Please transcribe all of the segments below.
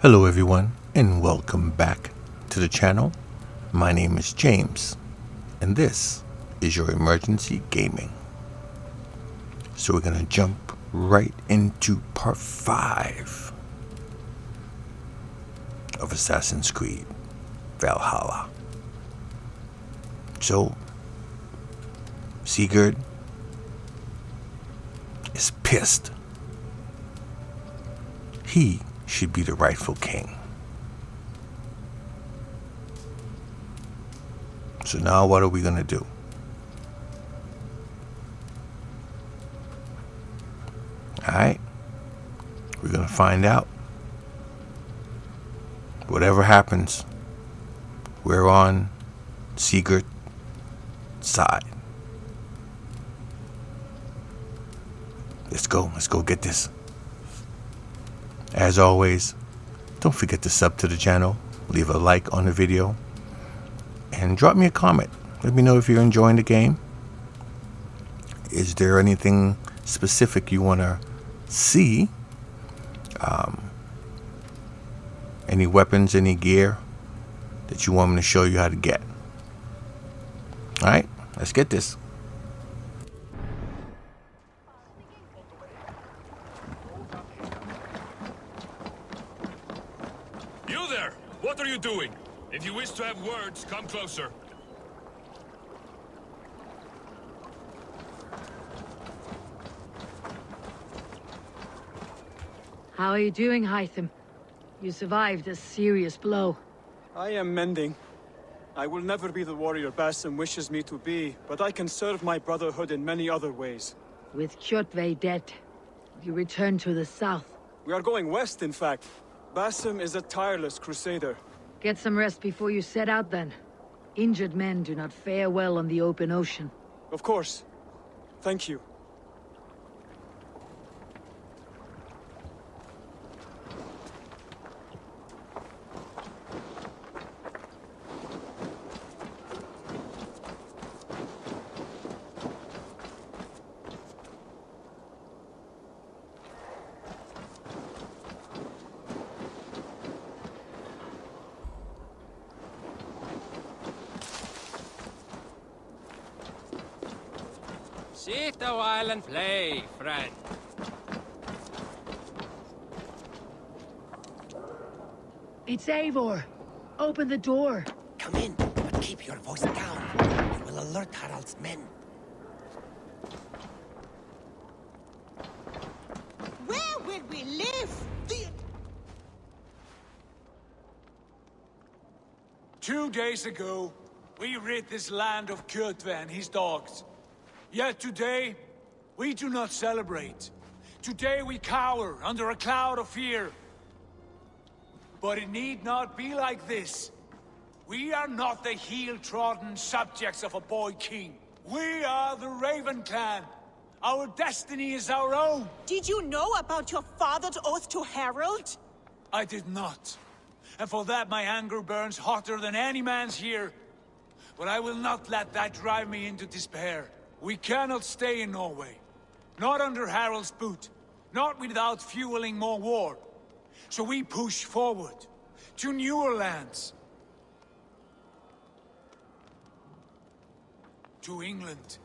Hello everyone and welcome back to the channel. My name is James and this is your emergency gaming. So we're gonna jump right into part 5 of Assassin's Creed Valhalla. So Sigurd is pissed. He should be the rightful king. So now what are we gonna do? Alright, we're gonna find out. Whatever happens, we're on Sigurd's side. Let's go get this. As always, don't forget to sub to the channel, leave a like on the video, and drop me a comment. Let me know if you're enjoying the game. Is there anything specific you want to see? Any weapons, any gear that you want me to show you how to get? Alright, let's get this. You there! What are you doing? If you wish to have words, come closer. How are you doing, Hytham? You survived a serious blow. I am mending. I will never be the warrior Basim wishes me to be, but I can serve my brotherhood in many other ways. With Kjotve dead, you return to the south. We are going west, in fact. Basim is a tireless crusader. Get some rest before you set out, then. Injured men do not fare well on the open ocean. Of course. Thank you. Sit a while and play, friend. It's Eivor. Open the door. Come in, but keep your voice down. It will alert Harald's men. Where will we live? 2 days ago, we rid this land of Kjotve and his dogs. Yet today, we do not celebrate. Today we cower under a cloud of fear. But it need not be like this. We are not the heel-trodden subjects of a boy king. We are the Raven clan. Our destiny is our own. Did you know about your father's oath to Harald? I did not. And for that my anger burns hotter than any man's here. But I will not let that drive me into despair. We cannot stay in Norway. Not under Harald's boot. Not without fueling more war. So we push forward. To newer lands. To England.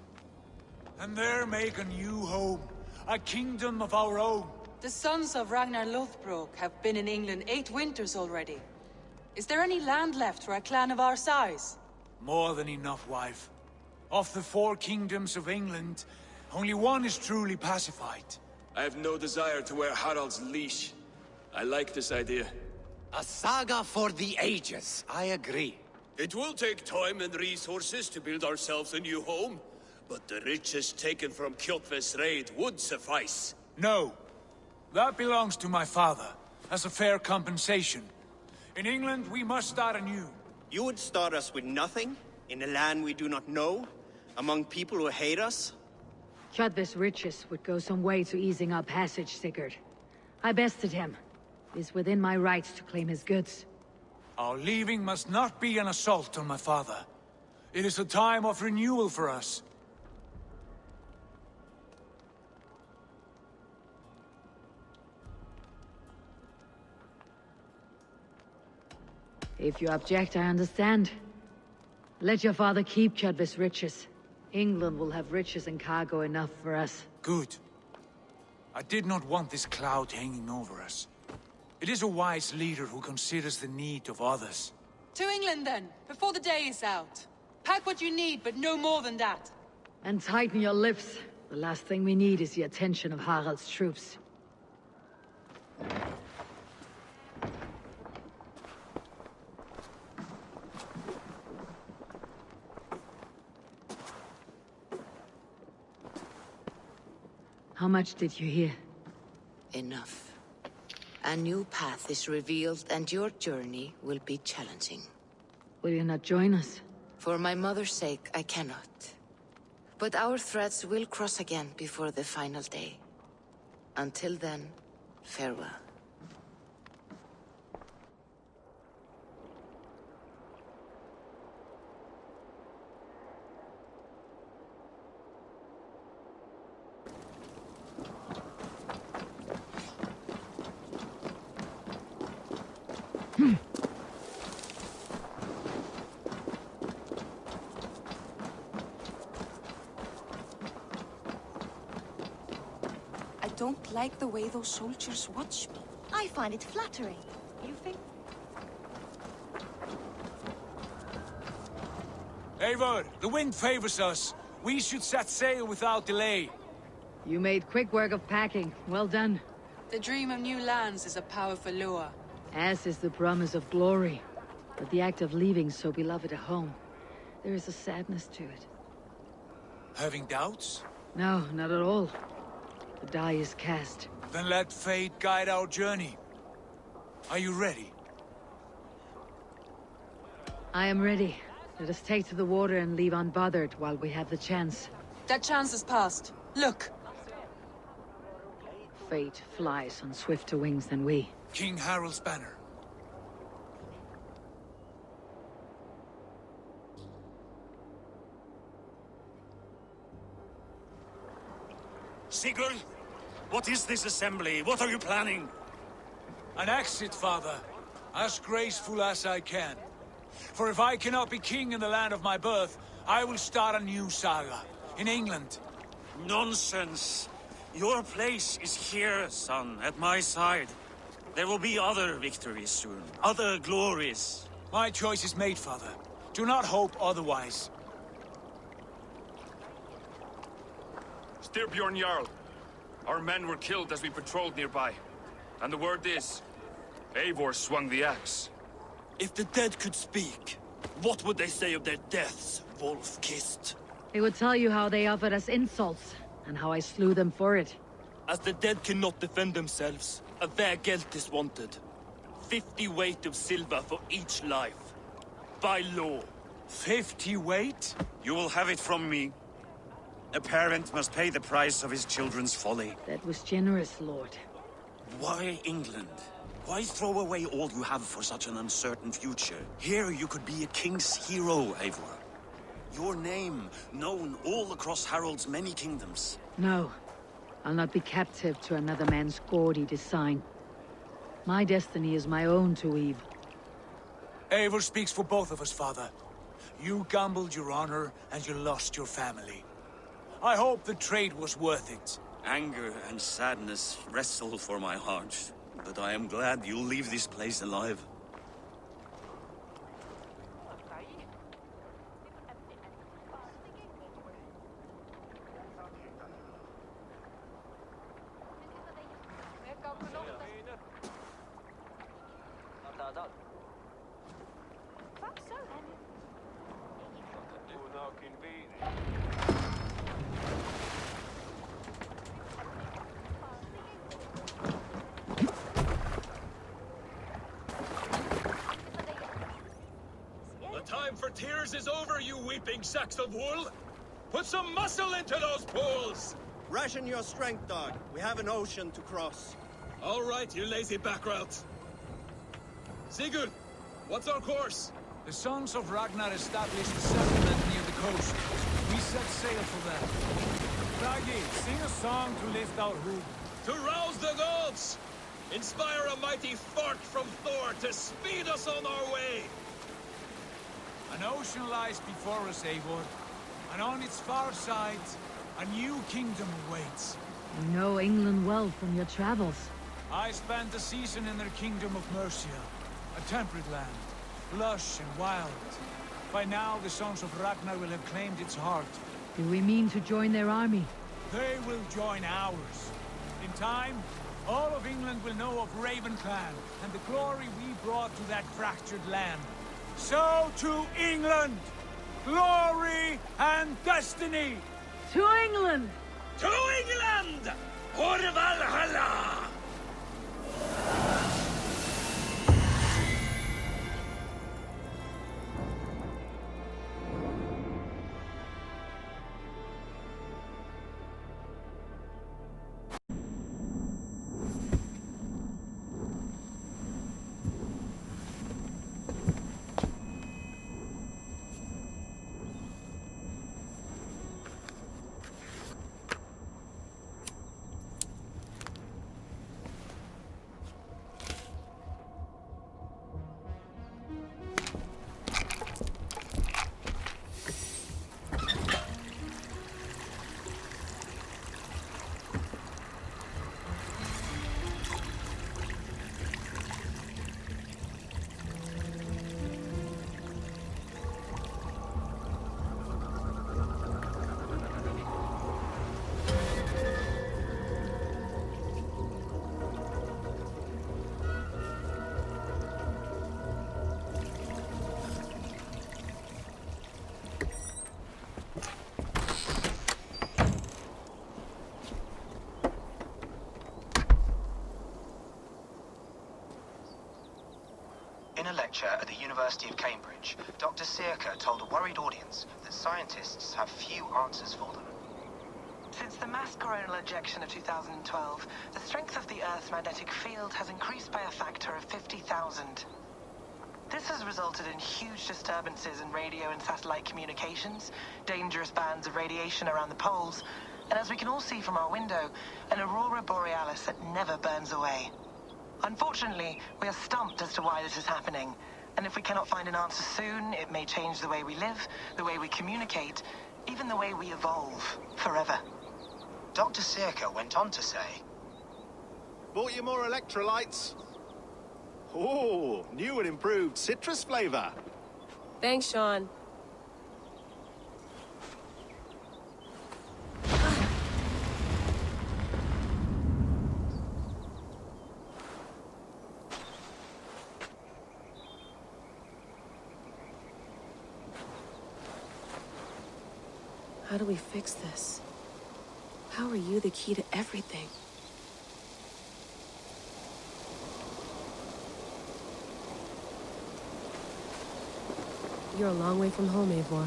And there make a new home. A kingdom of our own. The sons of Ragnar Lothbrok have been in England 8 winters already. Is there any land left for a clan of our size? More than enough, wife. Of the 4 kingdoms of England, only one is truly pacified. I have no desire to wear Harald's leash. I like this idea. A saga for the ages, I agree. It will take time and resources to build ourselves a new home, but the riches taken from Kjotve's raid would suffice. No. That belongs to my father, as a fair compensation. In England, we must start anew. You would start us with nothing? In a land we do not know? Among people who hate us? Kjotve's riches would go some way to easing our passage, Sigurd. I bested him. It is within my rights to claim his goods. Our leaving must not be an assault on my father. It is a time of renewal for us. If you object, I understand. Let your father keep Kjotve's riches. England will have riches and cargo enough for us. Good. I did not want this cloud hanging over us. It is a wise leader who considers the need of others. To England then, before the day is out. Pack what you need, but no more than that. And tighten your lips. The last thing we need is the attention of Harald's troops. How much did you hear? Enough. A new path is revealed, and your journey will be challenging. Will you not join us? For my mother's sake, I cannot. But our threads will cross again before the final day. Until then, farewell. I don't like the way those soldiers watch me. I find it flattering. You think? Eivor, the wind favors us. We should set sail without delay. You made quick work of packing. Well done. The dream of new lands is a powerful lure. As is the promise of glory. But the act of leaving so beloved a home, there is a sadness to it. Having doubts? No, not at all. The die is cast. Then let fate guide our journey. Are you ready? I am ready. Let us take to the water and leave unbothered while we have the chance. That chance is past. Look! Fate flies on swifter wings than we. King Harald's banner. Sigurd, what is this assembly? What are you planning? An exit, father. As graceful as I can. For if I cannot be king in the land of my birth, I will start a new saga. In England. Nonsense. Your place is here, son, at my side. There will be other victories soon. Other glories. My choice is made, father. Do not hope otherwise. Styrbjorn Jarl. Our men were killed as we patrolled nearby. And the word is, Eivor swung the axe. If the dead could speak, what would they say of their deaths, wolf-kissed? They would tell you how they offered us insults, and how I slew them for it. As the dead cannot defend themselves, a vergelt is wanted. 50 weight of silver for each life. By law. 50 weight? You will have it from me. A parent must pay the price of his children's folly. That was generous, Lord. Why England? Why throw away all you have for such an uncertain future? Here you could be a king's hero, Eivor. Your name known all across Harald's many kingdoms. No. I'll not be captive to another man's gaudy design. My destiny is my own to weave. Eivor speaks for both of us, father. You gambled your honor, and you lost your family. I hope the trade was worth it. Anger and sadness wrestle for my heart, but I am glad you'll leave this place alive. Time for tears is over, you weeping sacks of wool! Put some muscle into those pools! Ration your strength, dog. We have an ocean to cross. All right, you lazy backrout. Sigurd, what's our course? The sons of Ragnar established a settlement near the coast. We set sail for them. Raggi, sing a song to lift our hood. To rouse the gods! Inspire a mighty fort from Thor to speed us on our way! An ocean lies before us, Eivor, and on its far side, a new kingdom awaits. You know England well from your travels. I spent a season in their kingdom of Mercia, a temperate land, lush and wild. By now, the sons of Ragnar will have claimed its heart. Do we mean to join their army? They will join ours. In time, all of England will know of Raven Clan and the glory we brought to that fractured land. So to England! Glory and destiny! To England! To England! For Valhalla! In a lecture at the University of Cambridge, Dr. Sirka told a worried audience that scientists have few answers for them. Since the mass coronal ejection of 2012, the strength of the Earth's magnetic field has increased by a factor of 50,000. This has resulted in huge disturbances in radio and satellite communications, dangerous bands of radiation around the poles, and as we can all see from our window, an aurora borealis that never burns away. Unfortunately, we are stumped as to why this is happening, and if we cannot find an answer soon, it may change the way we live, the way we communicate, even the way we evolve, forever. Dr. Sirka went on to say, "Bought you more electrolytes? Oh, new and improved citrus flavor." Thanks, Sean. How do we fix this? How are you the key to everything? You're a long way from home, Eivor.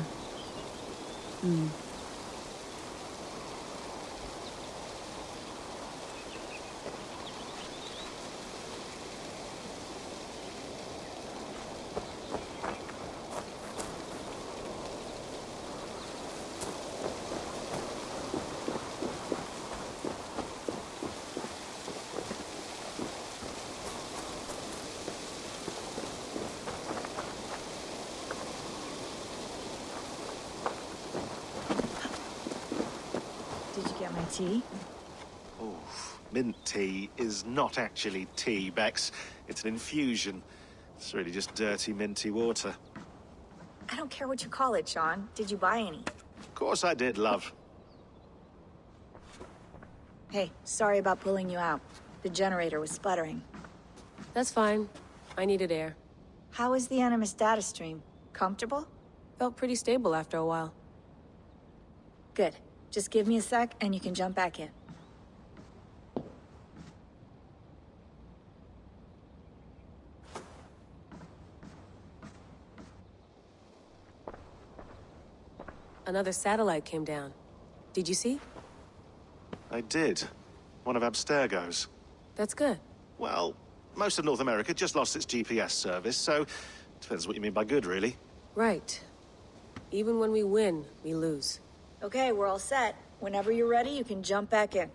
Tea? Oh, mint tea is not actually tea, Bex. It's an infusion. It's really just dirty, minty water. I don't care what you call it, Sean. Did you buy any? Of course I did, love. Hey, sorry about pulling you out. The generator was sputtering. That's fine. I needed air. How is the Animus data stream? Comfortable? Felt pretty stable after a while. Good. Just give me a sec, and you can jump back in. Another satellite came down. Did you see? I did. One of Abstergo's. That's good. Well, most of North America just lost its GPS service, so depends what you mean by good, really. Right. Even when we win, we lose. Okay, we're all set. Whenever you're ready, you can jump back in.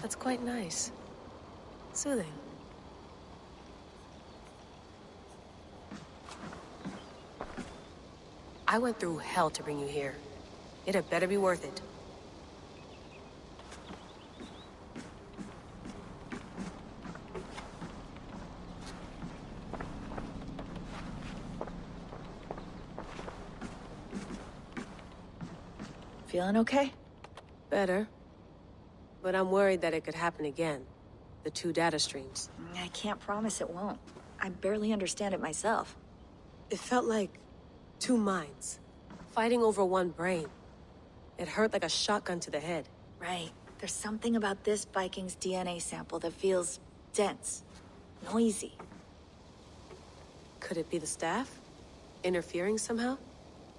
That's quite nice. Soothing. I went through hell to bring you here. It had better be worth it. Feeling okay? Better. But I'm worried that it could happen again. The two data streams. I can't promise it won't. I barely understand it myself. It felt like two minds, fighting over one brain. It hurt like a shotgun to the head. Right. There's something about this Viking's DNA sample that feels dense, noisy. Could it be the staff? Interfering somehow?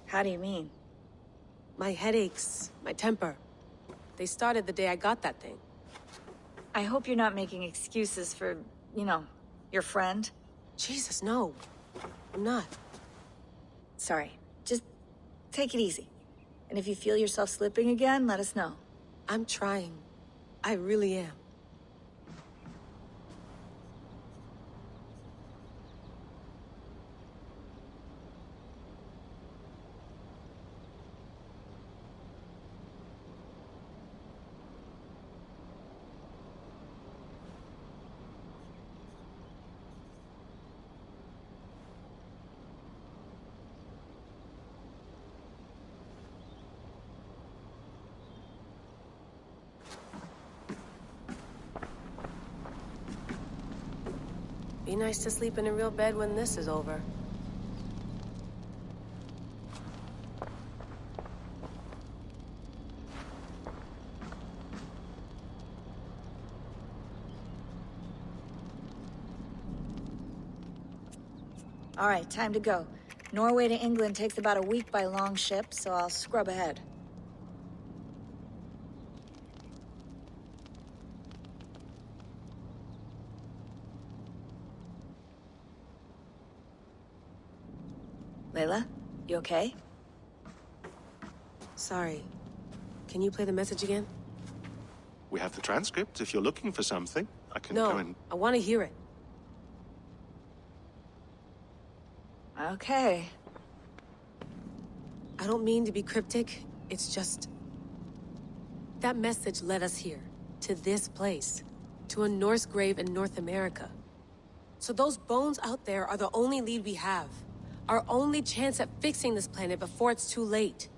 How do you mean? My headaches, my temper. They started the day I got that thing. I hope you're not making excuses for, you know, your friend. Jesus, no. I'm not. Sorry. Just take it easy. And if you feel yourself slipping again, let us know. I'm trying. I really am. Be nice to sleep in a real bed when this is over. All right, time to go. Norway to England takes about a week by long ship, so I'll scrub ahead. Layla, you okay? Sorry. Can you play the message again? We have the transcript. If you're looking for something, I can go and... No, I want to hear it. Okay. I don't mean to be cryptic. It's just... that message led us here. To this place. To a Norse grave in North America. So those bones out there are the only lead we have. Our only chance at fixing this planet before it's too late.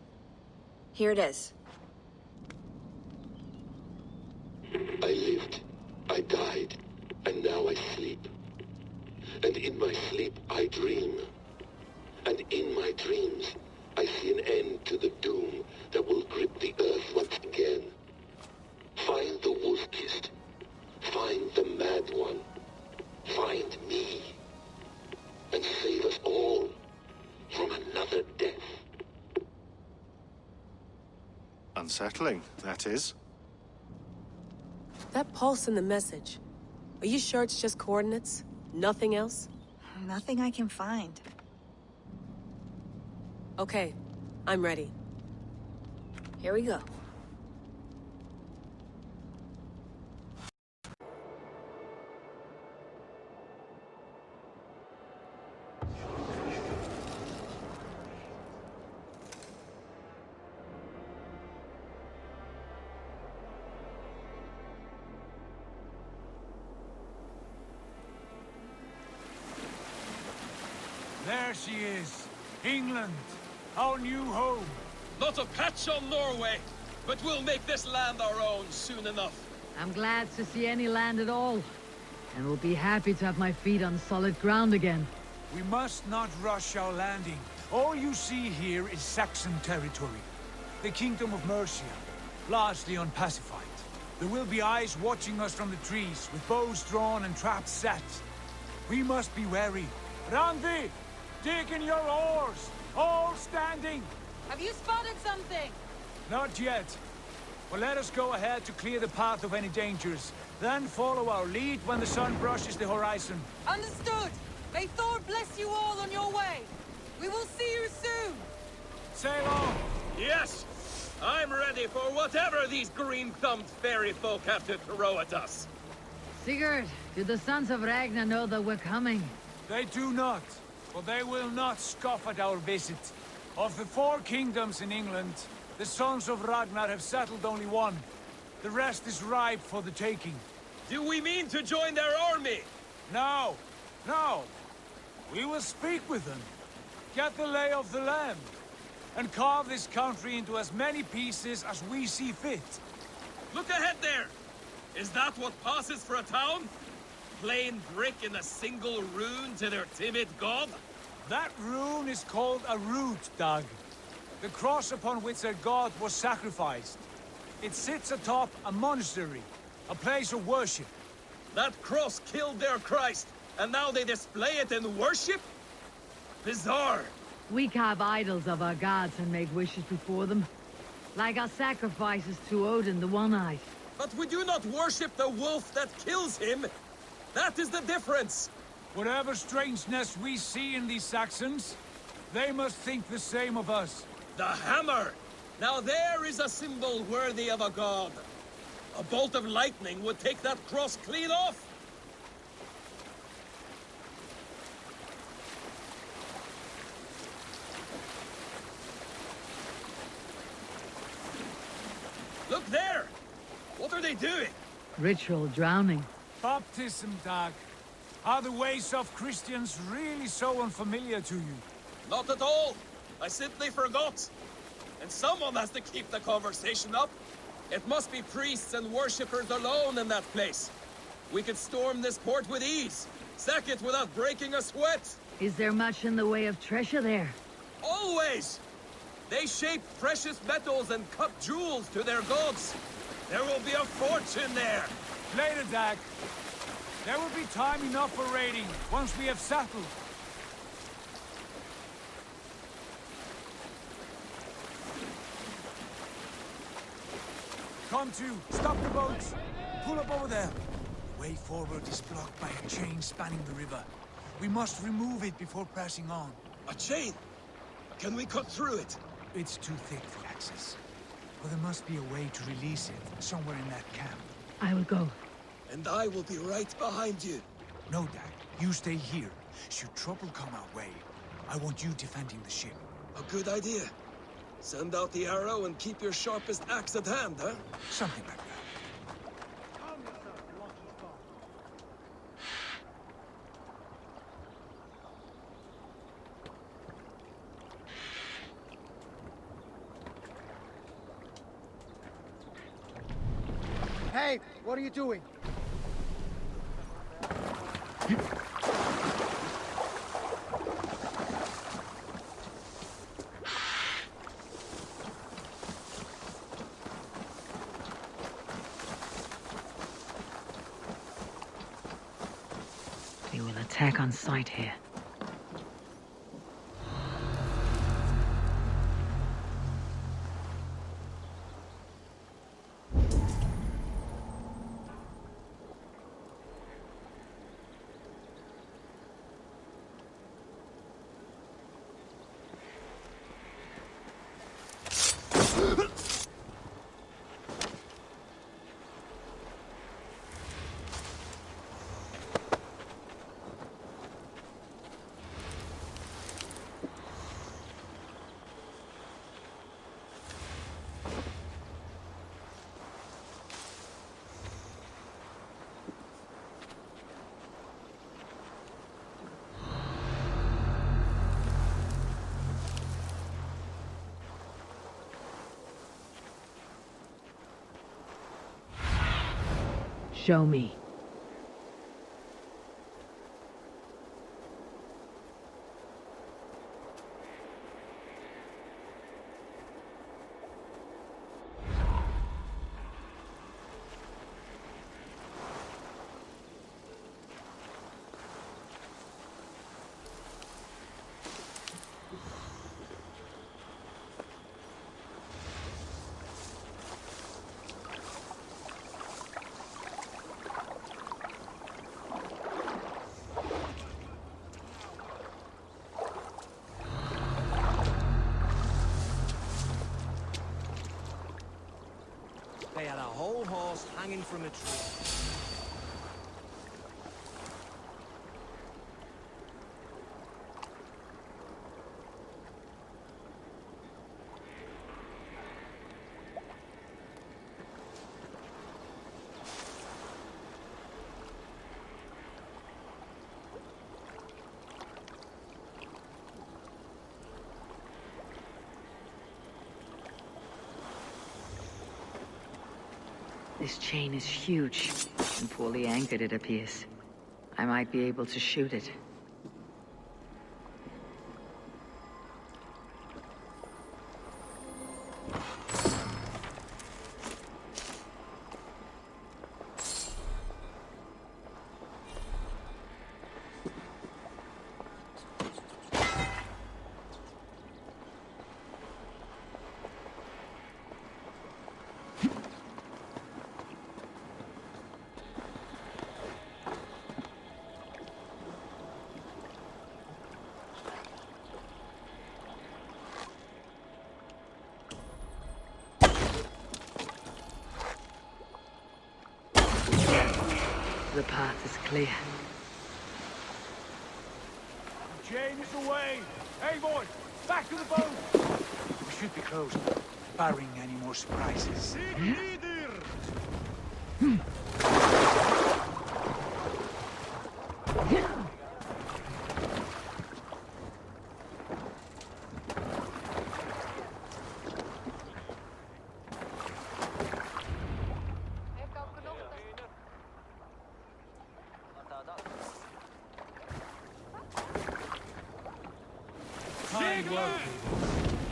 Here it is. I lived, I died, and now I sleep. And in my sleep I dream. And in my dreams I see an end to the doom that will grip the earth once again. Find the wolf-kissed. Find the mad one. Find me. And save us all from another death. Unsettling, that is. That pulse in the message. Are you sure it's just coordinates? Nothing else? Nothing I can find. Okay, I'm ready. Here we go. There she is. England. Our new home. Not a patch on Norway, but we'll make this land our own soon enough. I'm glad to see any land at all. And will be happy to have my feet on solid ground again. We must not rush our landing. All you see here is Saxon territory. The Kingdom of Mercia, largely unpacified. There will be eyes watching us from the trees, with bows drawn and traps set. We must be wary. Randi! Dig in your oars! All standing! Have you spotted something? Not yet. But let us go ahead to clear the path of any dangers. Then follow our lead when the sun brushes the horizon. Understood! May Thor bless you all on your way! We will see you soon! Sail on! Yes! I'm ready for whatever these green-thumbed fairy folk have to throw at us. Sigurd, do the sons of Ragnar know that we're coming? They do not, but they will not scoff at our visit. Of the 4 kingdoms in England, the sons of Ragnar have settled only one. The rest is ripe for the taking. Do we mean to join their army? No, no. We will speak with them, get the lay of the land, and carve this country into as many pieces as we see fit. Look ahead there! Is that what passes for a town? Plain brick in a single rune to their timid god? That rune is called a root, Doug. The cross upon which their god was sacrificed. It sits atop a monastery, a place of worship. That cross killed their Christ, and now they display it in worship? Bizarre. We carve idols of our gods and make wishes before them. Like our sacrifices to Odin the One-Eyed. But we do not worship the wolf that kills him. That is the difference. Whatever strangeness we see in these Saxons, they must think the same of us. The hammer! Now there is a symbol worthy of a god. A bolt of lightning would take that cross clean off. Look there! What are they doing? Ritual drowning. Baptism, Dag. Are the ways of Christians really so unfamiliar to you? Not at all. I simply forgot. And someone has to keep the conversation up. It must be priests and worshippers alone in that place. We could storm this port with ease. Sack it without breaking a sweat. Is there much in the way of treasure there? Always! They shape precious metals and cut jewels to their gods. There will be a fortune there. Later, Dag. There will be time enough for raiding once we have settled. Come to, stop the boats. Pull up over there. The way forward is blocked by a chain spanning the river. We must remove it before pressing on. A chain? Can we cut through it? It's too thick for access. But there must be a way to release it, somewhere in that camp. I will go. And I will be right behind you. No, Dag. You stay here. Should trouble come our way, I want you defending the ship. A good idea. Send out the arrow and keep your sharpest axe at hand, huh? Something like that. Hey, what are you doing? They will attack on sight here. Show me. hanging from a tree. This chain is huge, and poorly anchored it appears. I might be able to shoot it. The path is clear. The chain is away! Hey, boy! Back to the boat! We should be close, barring any more surprises.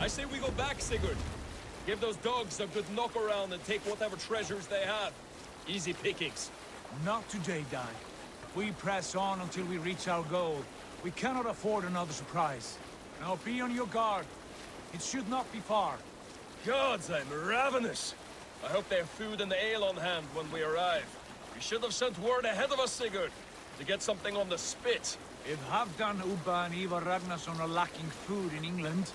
I say we go back, Sigurd. Give those dogs a good knock around and take whatever treasures they have. Easy pickings. Not today, Dan. We press on until we reach our goal. We cannot afford another surprise. Now be on your guard. It should not be far. Gods, I'm ravenous. I hope they have food and ale on hand when we arrive. You should have sent word ahead of us, Sigurd, to get something on the spit. If Halfdan, Ubba and Ivar Ragnarsson are lacking food in England,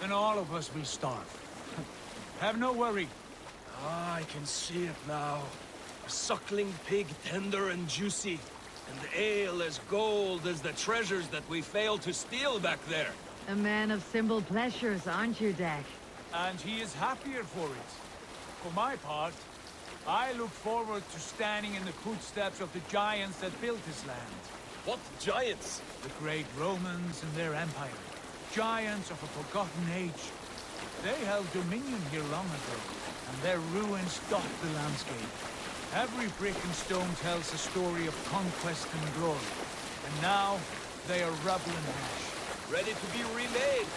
then all of us will starve. Have no worry. Ah, I can see it now. A suckling pig, tender and juicy. And ale as gold as the treasures that we failed to steal back there. A man of simple pleasures, aren't you, Dag? And he is happier for it. For my part, I look forward to standing in the footsteps of the giants that built this land. What giants? The great Romans and their empire. Giants of a forgotten age. They held dominion here long ago, and their ruins dot the landscape. Every brick and stone tells a story of conquest and glory. And now, they are rubble and ash. Ready to be remade.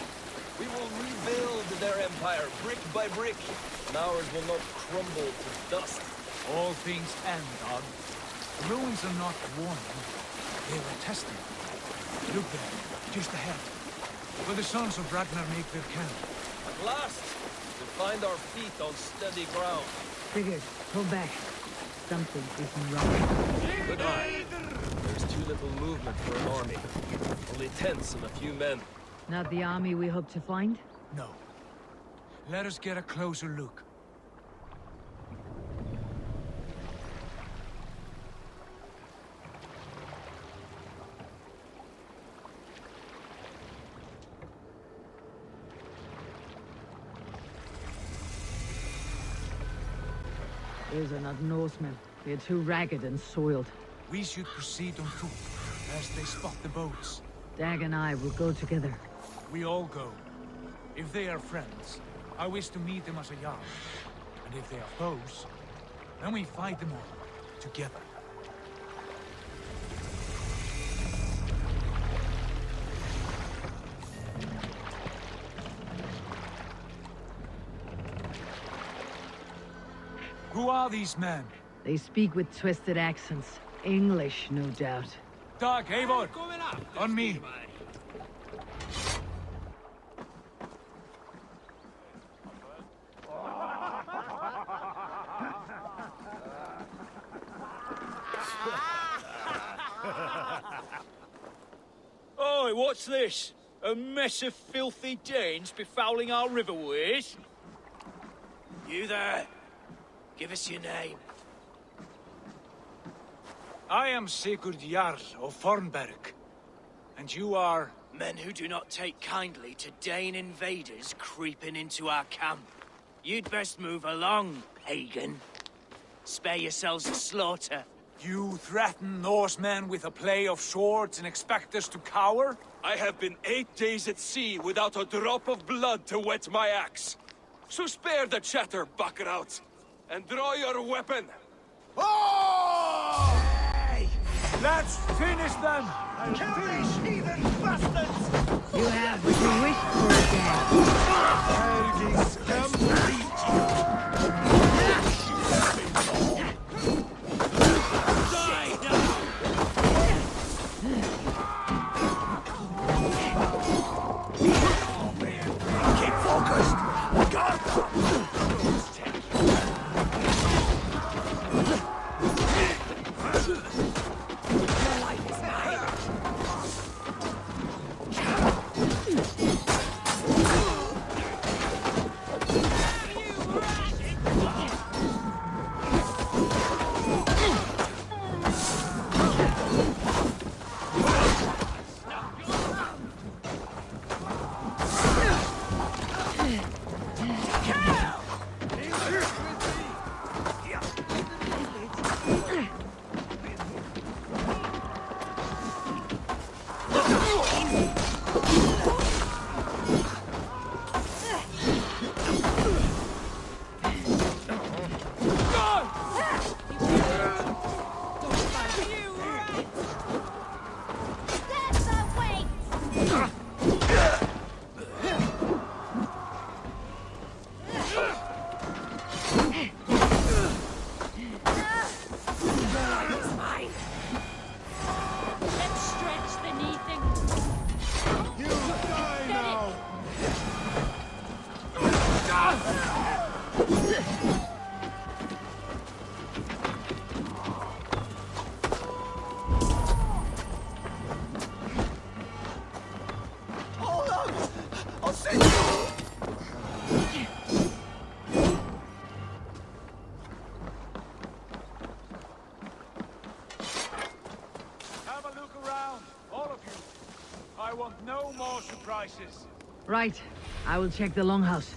We will rebuild their empire, brick by brick. And ours will not crumble to dust. All things end, Dog. The ruins are not warning. They are a testament. Look there, just ahead. Where the sons of Ragnar make their camp. At last, we find our feet on steady ground. Sigurd, pull back. Something isn't wrong. Good eye. There's too little movement for an army. Only tents and a few men. Not the army we hope to find? No. Let us get a closer look. Those are not Norsemen. They're too ragged and soiled. We should proceed on foot, as they spot the boats. Dag and I will go together. We all go. If they are friends, I wish to meet them as a Jarl. And if they are foes, then we fight them all, together. Who are these men? They speak with twisted accents. English, no doubt. Dag, Eivor! On me! Oi, what's this? A mess of filthy Danes befouling our riverways? You there! Give us your name. I am Sigurd Jarl of Fornberg. And you are... Men who do not take kindly to Dane invaders creeping into our camp. You'd best move along, pagan. Spare yourselves the slaughter. You threaten Norsemen with a play of swords and expect us to cower? I have been 8 days at sea without a drop of blood to wet my axe. So spare the chatter, buckerouts, and draw your weapon. Oh! Hey! Let's finish them! Kill these heathen bastards! You have what you wished for Keep focused! Guard them! Your life is mine! I want no more surprises. Right. I will check the longhouse.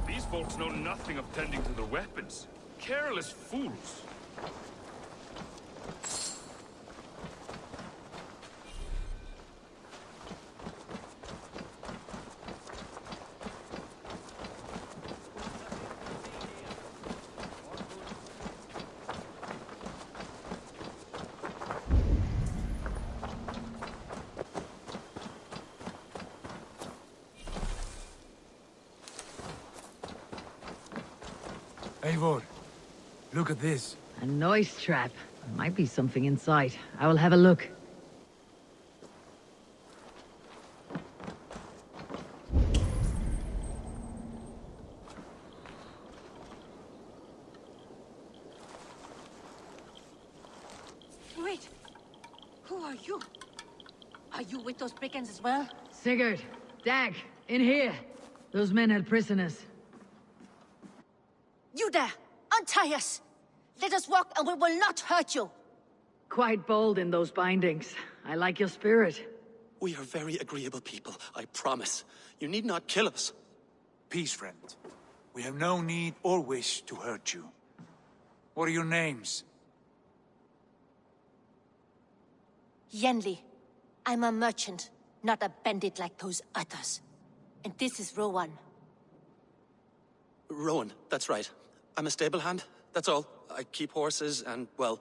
These folks know nothing of tending to their weapons. Careless fools. Eivor, look at this. A noise trap. There might be something inside. I will have a look. Wait! Who are you? Are you with those brigands as well? Sigurd! Dag! In here! Those men had prisoners. You there! Untie us! Let us walk and we will not hurt you! Quite bold in those bindings. I like your spirit. We are very agreeable people, I promise. You need not kill us. Peace, friend. We have no need or wish to hurt you. What are your names? Yenli. I'm a merchant, not a bandit like those others. And this is Rowan. Rowan, that's right. I'm a stable hand, that's all. I keep horses and, well,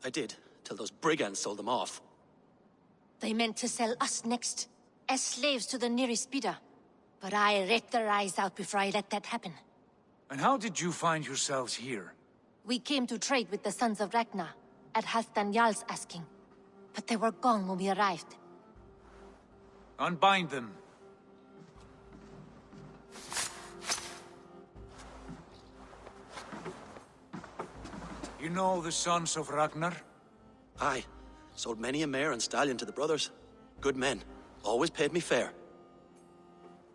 I did, till those brigands sold them off. They meant to sell us next, as slaves to the nearest bidder. But I ripped their eyes out before I let that happen. And how did you find yourselves here? We came to trade with the Sons of Ragnar, at Halfdan Jarl's asking. But they were gone when we arrived. Unbind them. You know the Sons of Ragnar? Aye. Sold many a mare and stallion to the brothers. Good men. Always paid me fair.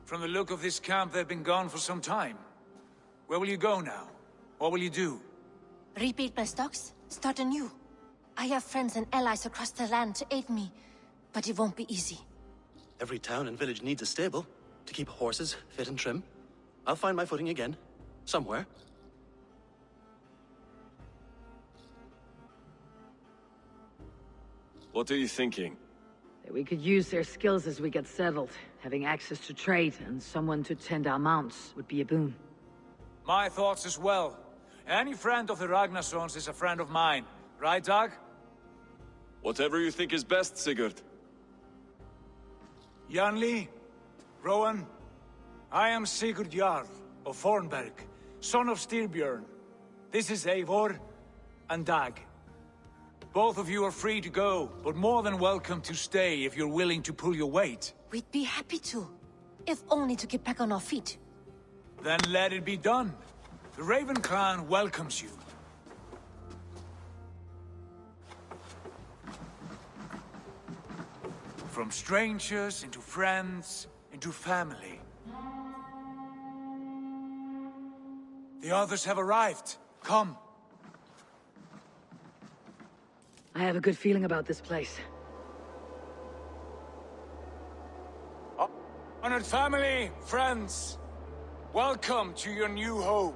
From the look of this camp, they've been gone for some time. Where will you go now? What will you do? Rebuild my stocks, start anew. I have friends and allies across the land to aid me, but it won't be easy. Every town and village needs a stable to keep horses fit and trim. I'll find my footing again. Somewhere. What are you thinking? That we could use their skills as we get settled. Having access to trade and someone to tend our mounts would be a boon. My thoughts as well. Any friend of the Ragnarsons is a friend of mine. Right, Dag? Whatever you think is best, Sigurd. Janli, Rowan, I am Sigurd Jarl of Fornberg, son of Styrbjörn. This is Eivor and Dag. Both of you are free to go, but more than welcome to stay if you're willing to pull your weight. We'd be happy to, if only to get back on our feet. Then let it be done. The Raven clan welcomes you. From strangers, into friends, into family. The others have arrived. Come. I have a good feeling about this place. Honored family, friends, welcome to your new home.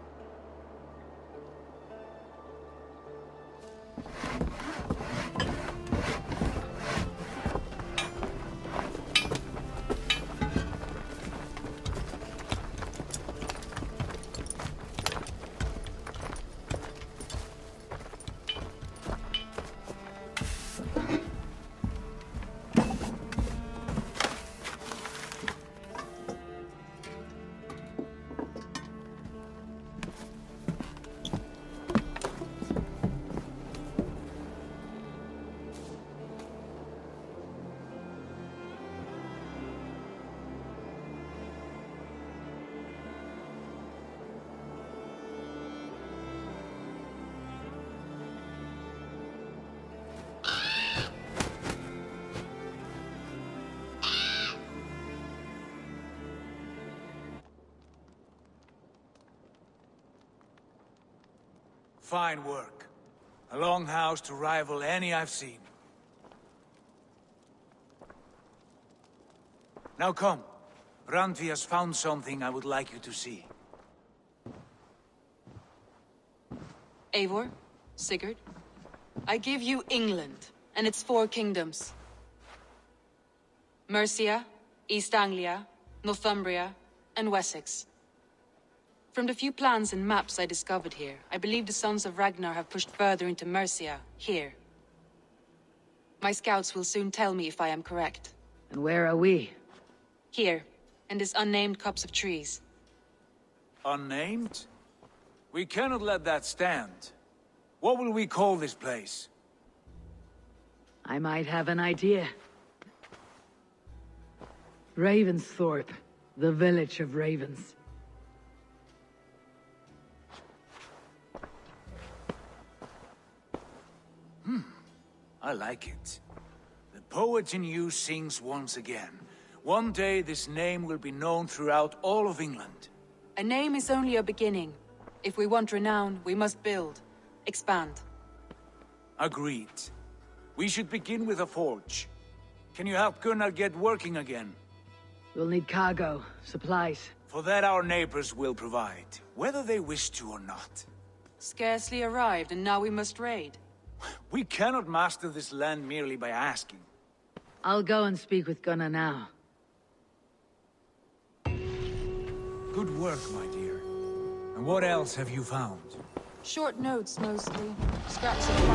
Fine work. A longhouse to rival any I've seen. Now come. Randvi has found something I would like you to see. Eivor, Sigurd, I give you England and its 4 kingdoms. Mercia, East Anglia, Northumbria, and Wessex. From the few plans and maps I discovered here, I believe the Sons of Ragnar have pushed further into Mercia, here. My scouts will soon tell me if I am correct. And where are we? Here, in this unnamed copse of trees. Unnamed? We cannot let that stand. What will we call this place? I might have an idea. Ravensthorpe, the village of ravens. I like it. The poet in you sings once again. One day this name will be known throughout all of England. A name is only a beginning. If we want renown, we must build, expand. Agreed. We should begin with a forge. Can you help Gunnar get working again? We'll need cargo, supplies. For that our neighbors will provide, whether they wish to or not. Scarcely arrived, and now we must raid. We cannot master this land merely by asking. I'll go and speak with Gunnar now. Good work, my dear. And what else have you found? Short notes, mostly. Scraps of